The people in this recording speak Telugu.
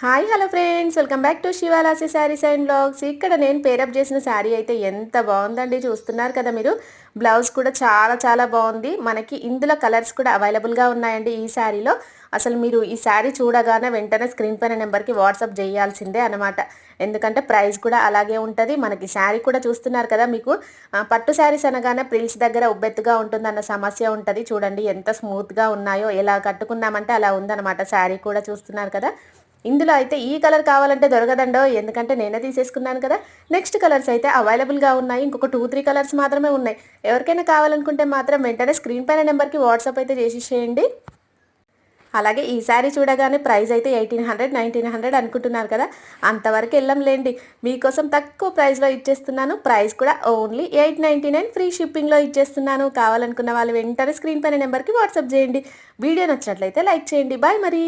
Hi hello friends, welcome back to Shivalasi sarees and blogs. ఇక్కడ నేను పేరప్ చేసిన శారీ అయితే ఎంత బాగుందండి, చూస్తున్నారు కదా మీరు. బ్లౌజ్ కూడా చాలా చాలా బాగుంది. మనకి ఇందులో కలర్స్ కూడా అవైలబుల్గా ఉన్నాయండి ఈ శారీలో. అసలు మీరు ఈ శారీ చూడగానే వెంటనే స్క్రీన్ పైన నెంబర్కి వాట్సాప్ చేయాల్సిందే అనమాట. ఎందుకంటే ప్రైస్ కూడా అలాగే ఉంటుంది. మనకి శారీ కూడా చూస్తున్నారు కదా, మీకు పట్టు శారీస్ అనగానే ప్రిల్స్ దగ్గర ఉబ్బెత్తుగా ఉంటుందన్న సమస్య ఉంటుంది. చూడండి ఎంత స్మూత్గా ఉన్నాయో, ఎలా కట్టుకున్నామంటే అలా ఉందన్నమాట. శారీ కూడా చూస్తున్నారు కదా. ఇందులో అయితే ఈ కలర్ కావాలంటే దొరకదండో, ఎందుకంటే నేనే తీసేసుకున్నాను కదా. నెక్స్ట్ కలర్స్ అయితే అవైలబుల్గా ఉన్నాయి. ఇంకొక 2-3 కలర్స్ మాత్రమే ఉన్నాయి. ఎవరికైనా కావాలనుకుంటే మాత్రం వెంటనే స్క్రీన్ పైన నెంబర్కి వాట్సాప్ అయితే చేసేసేయండి. అలాగే ఈ శారీ చూడగానే ప్రైస్ అయితే 1800, 1900 అనుకుంటున్నారు కదా. అంతవరకు వెళ్ళంలేండి, మీకోసం తక్కువ ప్రైస్లో ఇచ్చేస్తున్నాను. ప్రైస్ కూడా ఓన్లీ 899, ఫ్రీ షిప్పింగ్లో ఇచ్చేస్తున్నాను. కావాలనుకున్న వాళ్ళు వెంటనే స్క్రీన్ పైన నెంబర్కి వాట్సాప్ చేయండి. వీడియో నచ్చినట్లయితే లైక్ చేయండి. బాయ్ మరి.